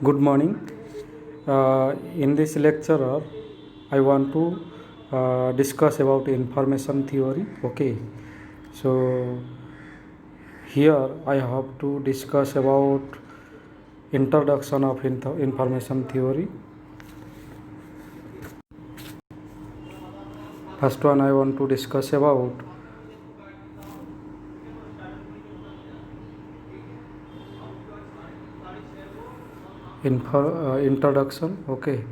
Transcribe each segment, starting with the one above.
Good morning. In this lecture, I want to discuss about information theory. Okay, so here I have to discuss about introduction of information theory. First one I want to discuss about introduction. Okay.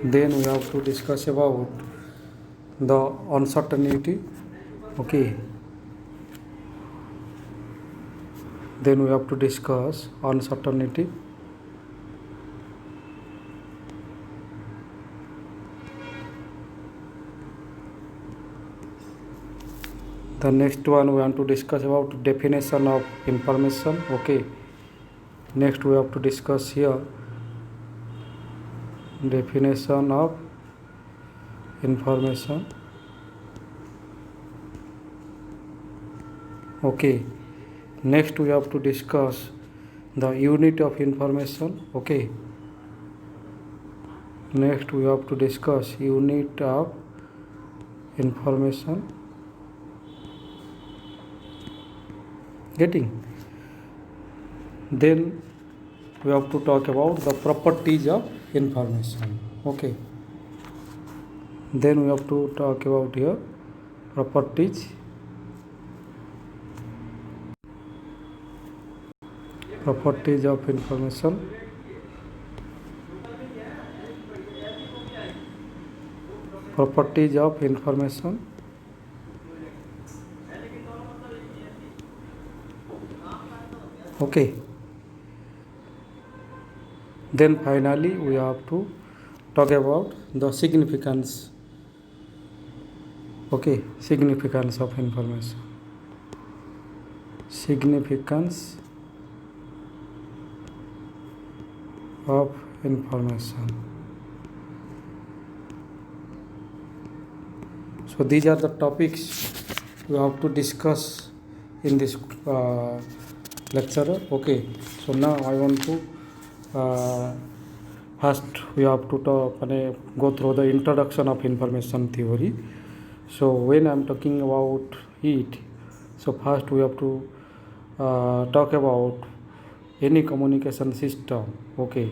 Then we have to discuss about the uncertainty. Okay. Then we have to discuss uncertainty. The next one we want to discuss about definition of information. Okay. Next we have to discuss here definition of information. Okay. Next we have to discuss the unit of information. Okay. Next we have to discuss unit of information. Getting? Then we have to talk about the properties of information. Okay. Then we have to talk about here properties. Properties of information. Properties of information. Okay. Then finally we have to talk about the significance. Okay, significance of information. Significance of information. So these are the topics we have to discuss in this lecture. Okay, so now I want to first we have to go through the introduction of information theory. So when I'm talking about it, so first we have to talk about any communication system. Okay,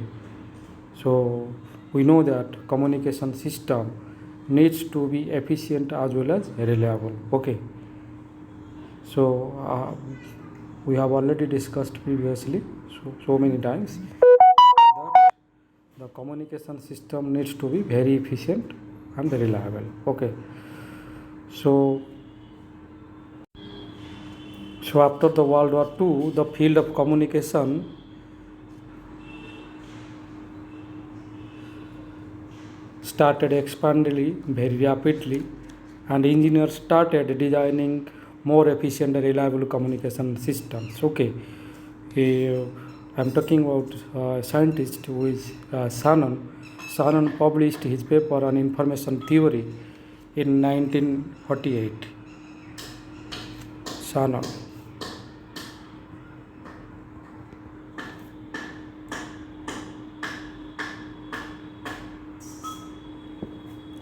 so we know that communication system needs to be efficient as well as reliable. Okay, so we have already discussed previously so many times that the communication system needs to be very efficient and reliable. Okay, so after the World War II, the field of communication started expanding very rapidly, and engineers started designing more efficient and reliable communication systems. Okay, I'm talking about a scientist who is Shannon. Shannon published his paper on information theory in 1948. Shannon.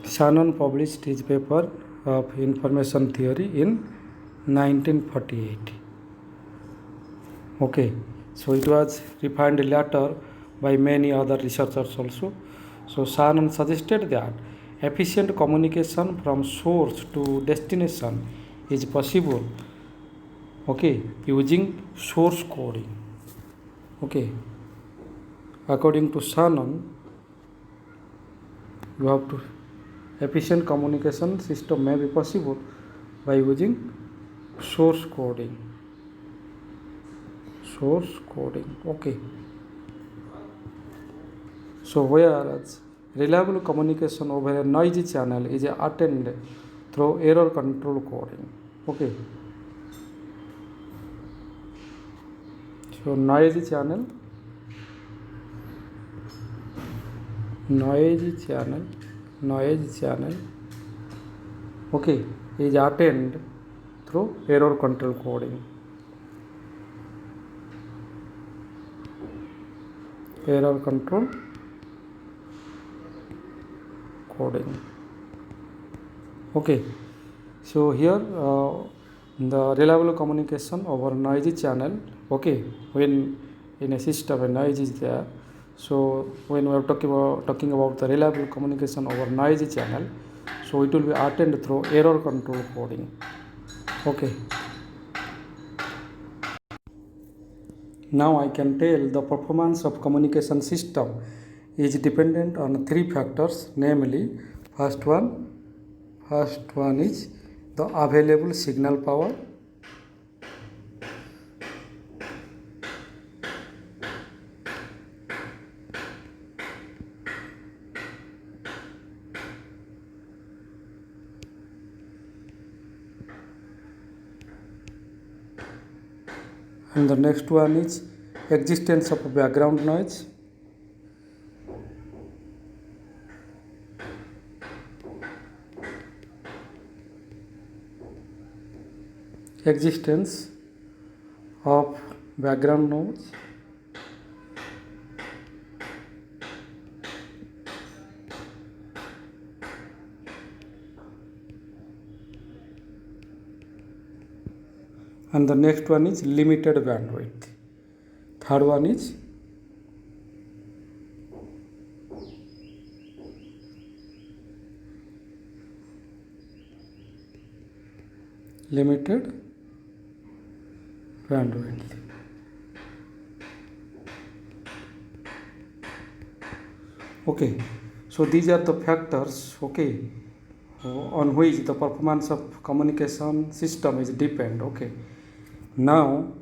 Shannon published his paper of information theory in 1948. Okay, so it was refined later by many other researchers also. So Shannon suggested that efficient communication from source to destination is possible, okay, using source coding. Okay, according to Shannon, you have to efficient communication system may be possible by using source coding. Source coding. Okay, so whereas reliable communication over a noisy channel is attained through error control coding. Okay, so noisy channel okay, is attained through error control coding. Error control coding. Okay, so here the reliable communication over noisy channel. Okay, when in a system a noise is there, so when we are talking about the reliable communication over noisy channel, so it will be attained through error control coding. Okay, now I can tell the performance of communication system is dependent on three factors, namely first one is the available signal power. And the next one is existence of background noise. Existence of background noise. And the next one is limited bandwidth. Third one is limited bandwidth. Okay, so these are the factors, okay, on which the performance of communication system is depend. Okay, now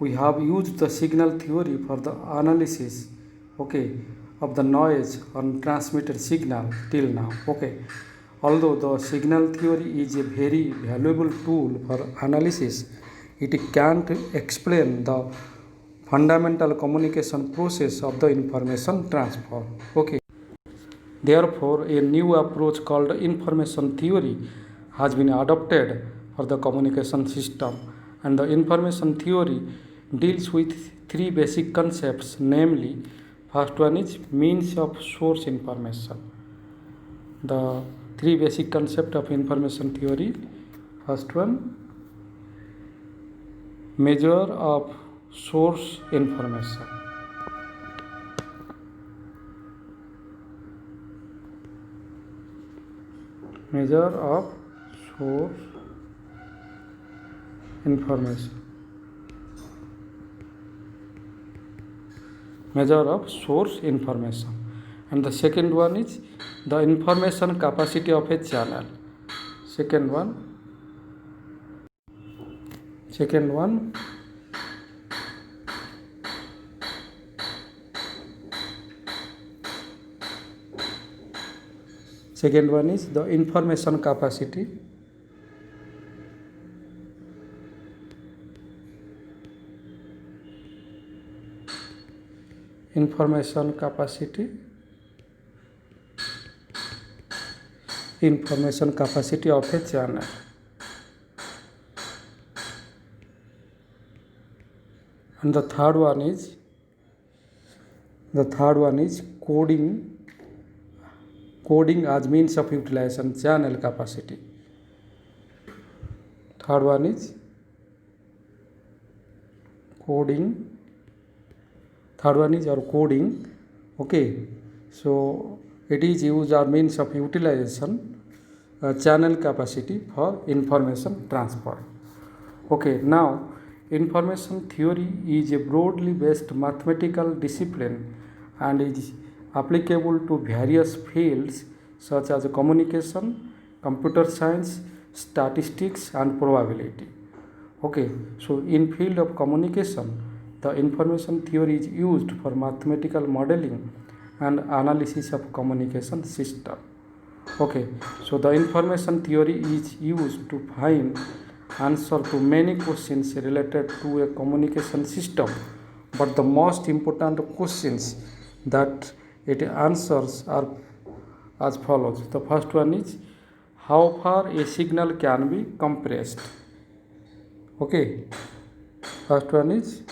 we have used the signal theory for the analysis, okay, of the noise on transmitted signal till now. Okay, although the signal theory is a very valuable tool for analysis, it can't explain the fundamental communication process of the information transfer. Okay, therefore a new approach called information theory has been adopted for the communication system, and the information theory deals with three basic concepts, namely first one is means of source information. The three basic concepts of information theory: first one, measure of source information. Measure of source information. Measure of source information. And the second one is the information capacity of a channel. Second one is the information capacity. Information capacity of a channel. And the third one is coding as means of utilization, channel capacity. Third one is coding. Okay, so it is used as means of utilization, channel capacity for information transfer. Okay, now information theory is a broadly based mathematical discipline and is applicable to various fields such as communication, computer science, statistics and probability. Okay, so in field of communication, the information theory is used for mathematical modeling and analysis of communication system. Okay, so the information theory is used to find answer to many questions related to a communication system, but the most important questions that it answers are as follows. The first one is how far a signal can be compressed. Okay, first one is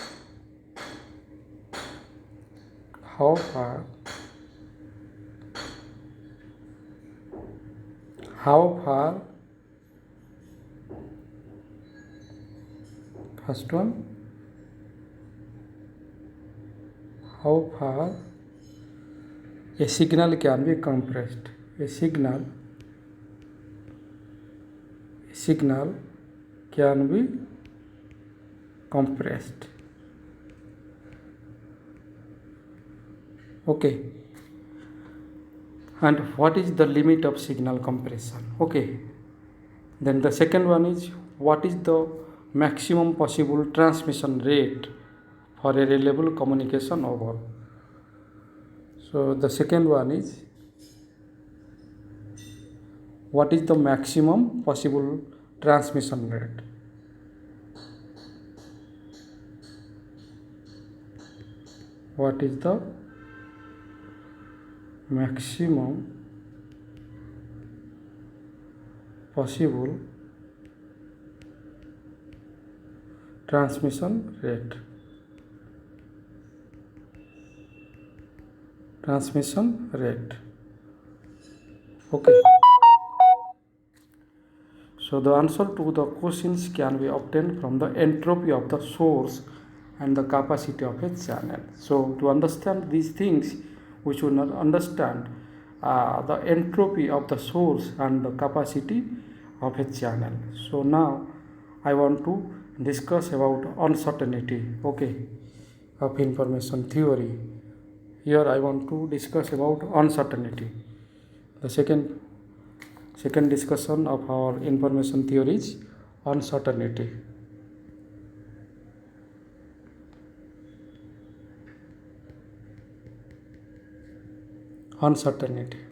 how far how far first one how far a signal can be compressed. A signal can be compressed. Okay, and what is the limit of signal compression? Okay, then the second one is what is the maximum possible transmission rate for a reliable communication overall. So the second one is what is the maximum possible transmission rate. What is the maximum possible transmission rate. Okay, so the answer to the questions can be obtained from the entropy of the source and the capacity of a channel. So to understand these things, we should not understand the entropy of the source and the capacity of a channel. So now I want to discuss about uncertainty, okay, of information theory. Here I want to discuss about uncertainty. The second discussion of our information theory is uncertainty.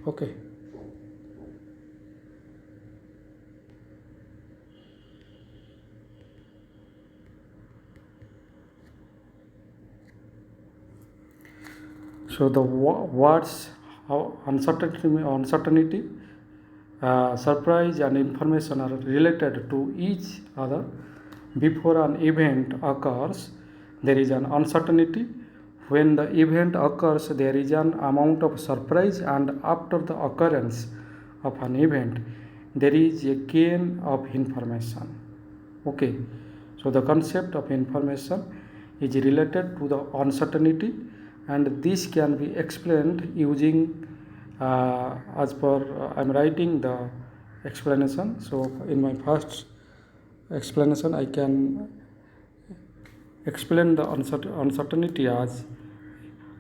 Okay. So the words uncertainty, surprise and information are related to each other. Before an event occurs, there is an uncertainty. When the event occurs, there is an amount of surprise, and after the occurrence of an event, there is a gain of information. Okay, so the concept of information is related to the uncertainty, and this can be explained using as per I'm writing the explanation. So in my first explanation I can explain the uncertainty as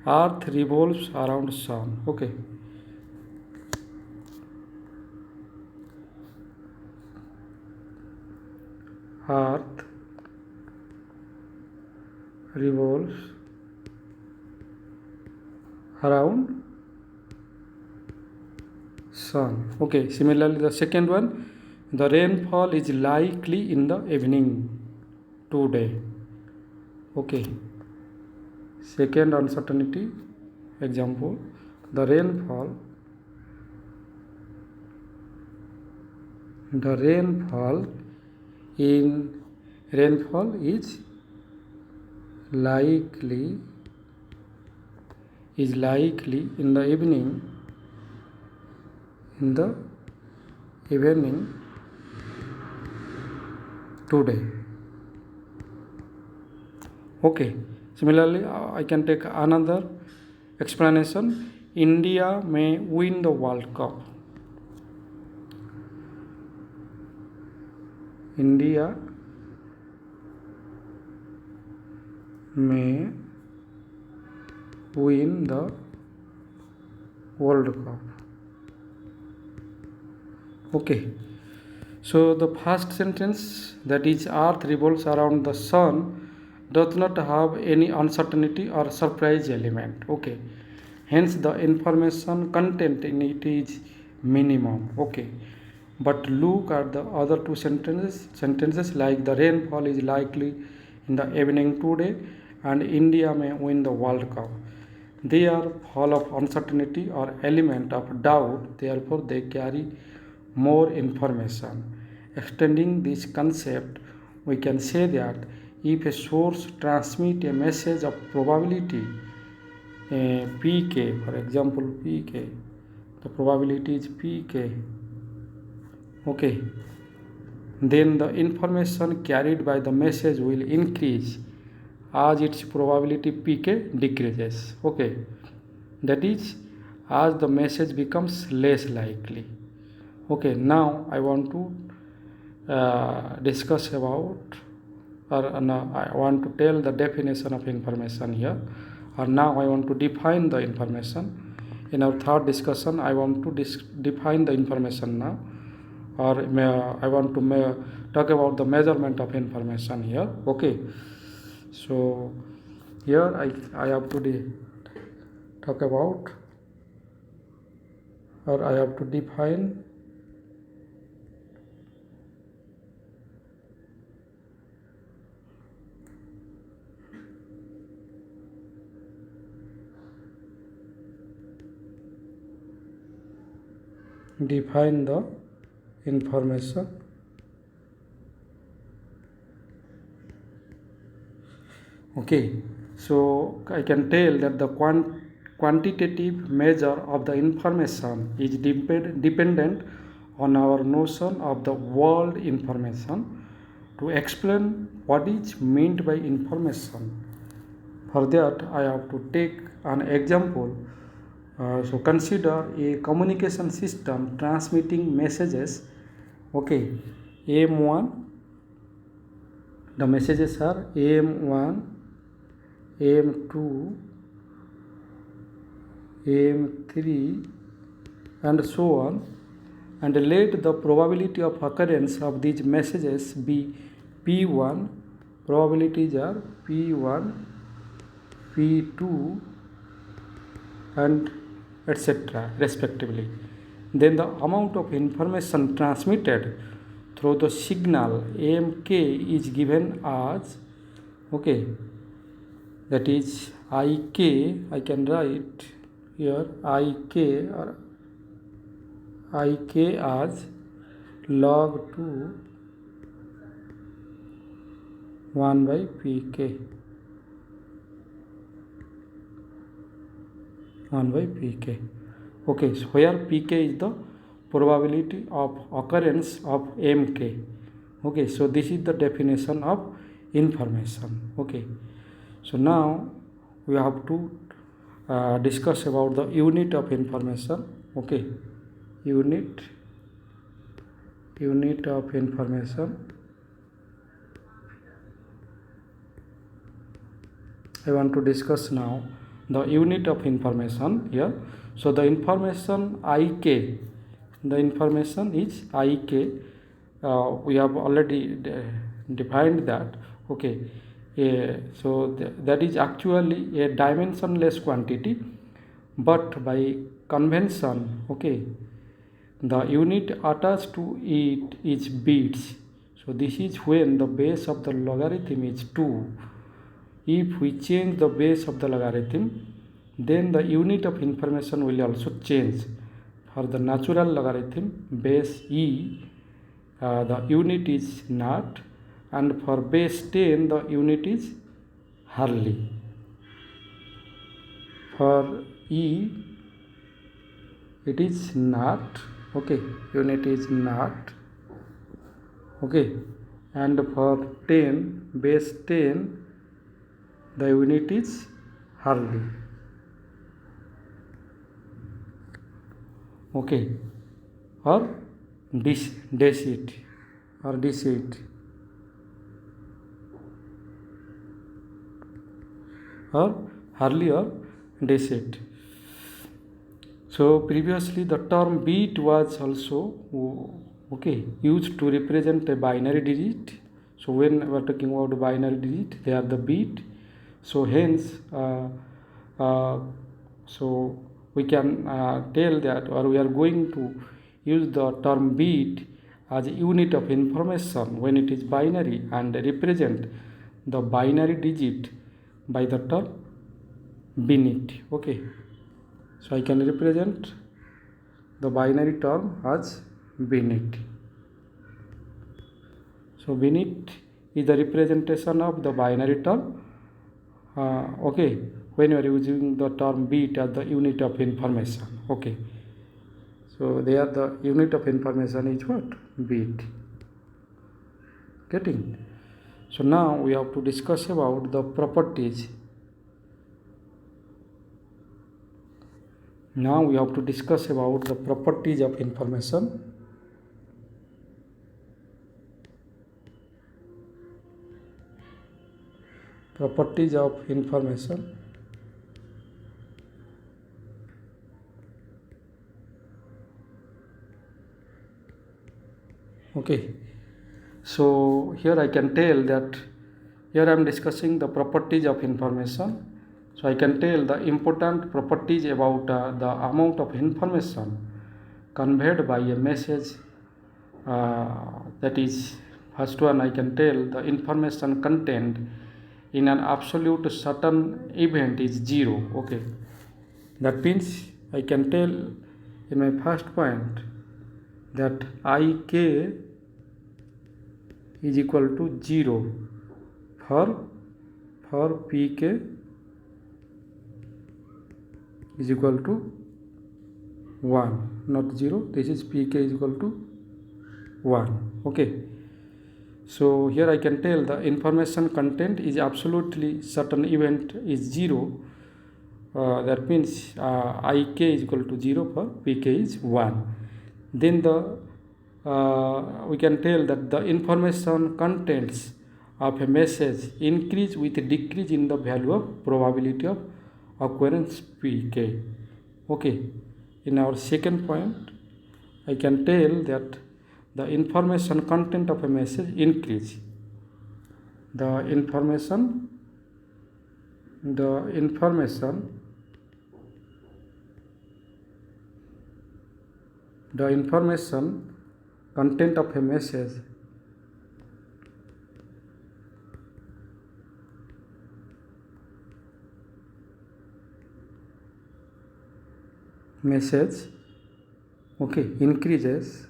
earth revolves around sun. Okay, earth revolves around sun. Okay, similarly the second one, the rainfall is likely in the evening today. Okay, second uncertainty example, the rainfall is likely in the evening today. Okay, similarly I can take another explanation. India may win the World Cup. India may win the World Cup. Okay, so the first sentence, that is earth revolves around the sun, does not have any uncertainty or surprise element. Okay, hence the information content in it is minimum. Okay, but look at the other two sentences like the rainfall is likely in the evening today and India may win the World Cup. They are full of uncertainty or element of doubt, therefore they carry more information. Extending this concept, we can say that if a source transmits a message of probability pk, for example pk, the probability is pk, okay, then the information carried by the message will increase as its probability pk decreases, okay, that is as the message becomes less likely. Okay, now I want to discuss about, or no, I want to tell the definition of information here, or now I want to define the information. In our third discussion I want to define the information now, or I want to talk about the measurement of information here, okay. So here I have to talk about, or I have to define the information. Okay, so I can tell that the quantitative measure of the information is dependent on our notion of the word information. To explain what is meant by information, for that I have to take an example. So consider a communication system transmitting messages, okay, AM1, the messages are AM1, AM2, AM3 and so on, and let the probability of occurrence of these messages be P1, probabilities are P1, P2 and etc. respectively. Then the amount of information transmitted through the signal AMK is given as, okay, that is IK, I can write here IK, or IK as log 2 1 by Pk, 1 by Pk. Okay, so where Pk is the probability of occurrence of Mk. Okay, so this is the definition of information. Okay, so now we have to discuss about the unit of information. Okay, unit of information. I want to discuss now the unit of information here. So the information IK, the information is IK. We have already defined that. Okay, so that is actually a dimensionless quantity, but by convention, okay, the unit attached to it is bits. So this is when the base of the logarithm is 2. If we change the base of the logarithm, then the unit of information will also change. For the natural logarithm base e, the unit is not, and for base 10 the unit is hardly. For e it is not, okay, unit is not, okay, and for 10 base 10 the unit is hardly, okay, or deceit, or deceit, or hardly, or deceit. So previously the term bit was also okay used to represent a binary digit. So when we are talking about binary digit, they are the bit. So hence so we can tell that, or we are going to use the term bit as a unit of information when it is binary and represent the binary digit by the term binit. Okay, so I can represent the binary term as beneath. So beneath is the representation of the binary term. Okay, when you are using the term bit as the unit of information. Okay, so there the unit of information is what? Bit. Getting? So now we have to discuss about the properties. Now we have to discuss about the properties of information. Properties of information. Okay, so here I can tell that here I am discussing the properties of information. So I can tell the important properties about the amount of information conveyed by a message. That is, first one I can tell the information content in an absolute certain event is 0. Okay, that means I can tell in my first point that ik is equal to 0 for pk is equal to 1, not 0. This is pk is equal to 1. Okay, so here I can tell the information content is absolutely certain event is 0. That means ik is equal to 0 for pk is 1. Then we can tell that the information contents of a message increase with decrease in the value of probability of occurrence pk. Okay, in our second point I can tell that the information content of a message increase. The information content of a message okay increases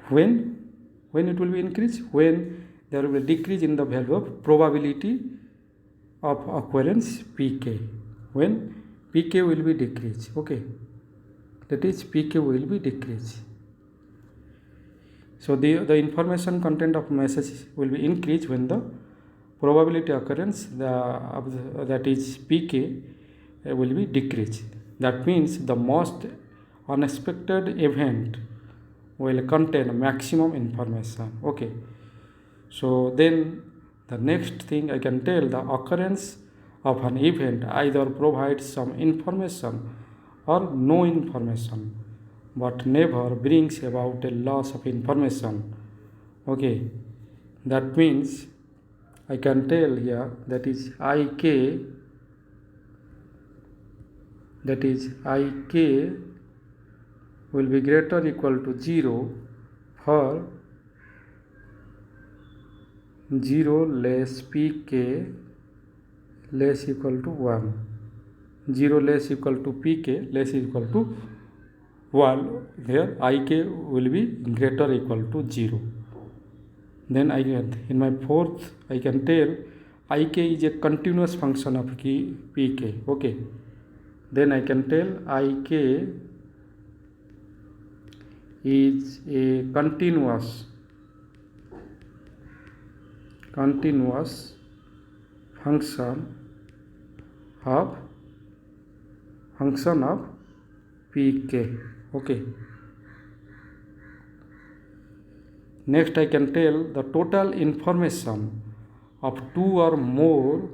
when it will be increased when there will be decrease in the value of probability of occurrence pk, when pk will be decreased. Okay, that is pk will be decreased. So the information content of message will be increased when the probability occurrence that is pk will be decreased. That means the most unexpected event will contain maximum information. Okay, so then the next thing I can tell the occurrence of an event either provides some information or no information, but never brings about a loss of information. Okay, that means I can tell here that is ik will be greater or equal to 0 for 0 less pk less equal to 1. 0 less equal to pk less equal to 1. Here ik will be greater or equal to 0. Then in my fourth I can tell ik is a continuous function of pk. Okay, then I can tell ik is a continuous function of pk. Okay, next I can tell the total information of 2 or more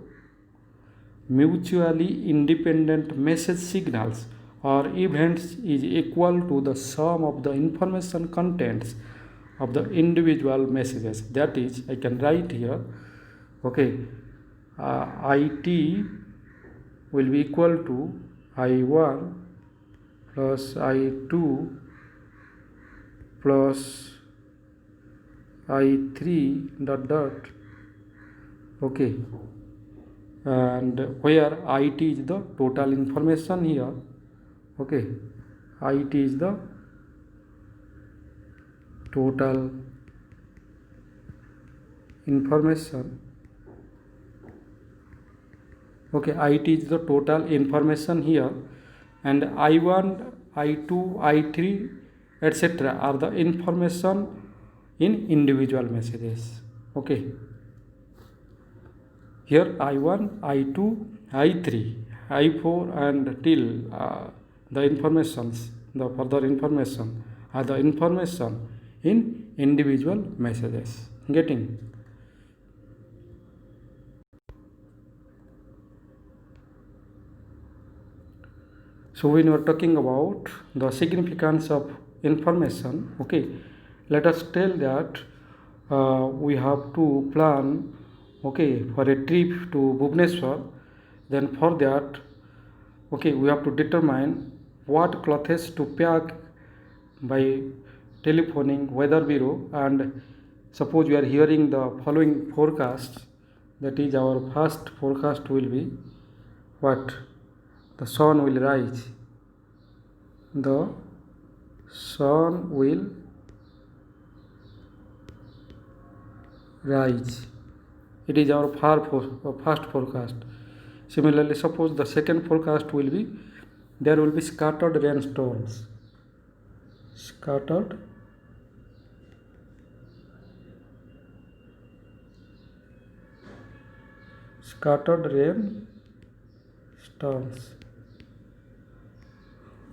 mutually independent message signals or events is equal to the sum of the information contents of the individual messages. That is, I can write here, okay, it will be equal to I1 plus I2 plus I3 dot dot. Okay, and where it is the total information here. Okay, IT is the total information. Okay, IT is the total information here, and I1, I2, I3, etc. are the information in individual messages. Okay, here I1, I2, I3, I4 and till the informations, the further information are the information in individual messages. Getting? So when we are talking about the significance of information, okay, let us tell that we have to plan, okay, for a trip to Bhubaneswar. Then for that, okay, we have to determine what clothes to pack by telephoning weather bureau. And suppose we are hearing the following forecast, that is our first forecast will be what? The sun will rise. The sun will rise. It is our first forecast. Similarly, suppose the second forecast will be there will be scattered rainstorms. Scattered rain storms.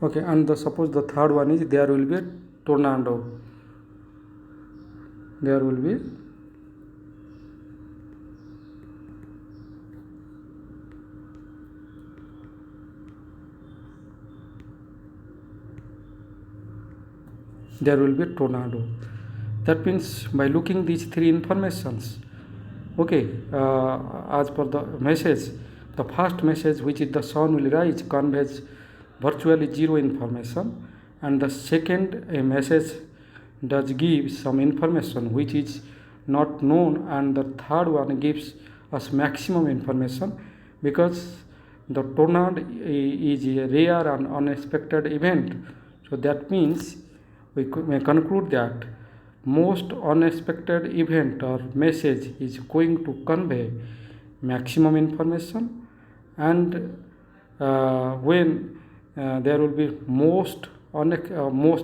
Okay, and suppose the third one is there will be a tornado. There will be tornado. That means by looking these three informations, okay, as per the message, the first message, which is the sun will rise, conveys virtually zero information, and the second message does give some information which is not known, and the third one gives us maximum information, because the tornado is a rare and unexpected event. So that means we may conclude that most unexpected event or message is going to convey maximum information, and when there will be most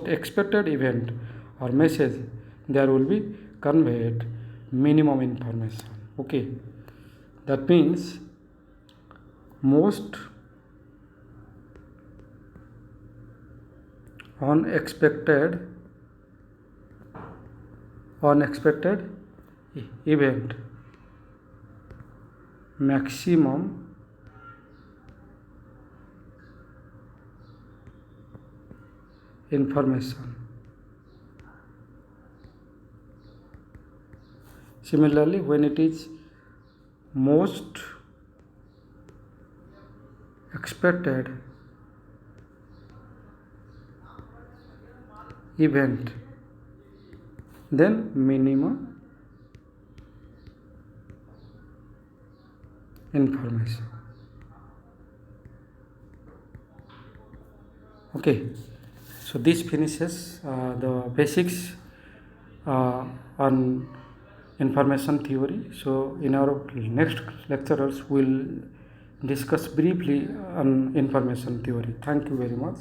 expected event or message, there will be conveyed minimum information. Okay, that means most unexpected event, maximum information. Similarly, when it is most expected event, then minimum information. Okay, so this finishes the basics on information theory. So in our next lecturers we'll discuss briefly on information theory. Thank you very much.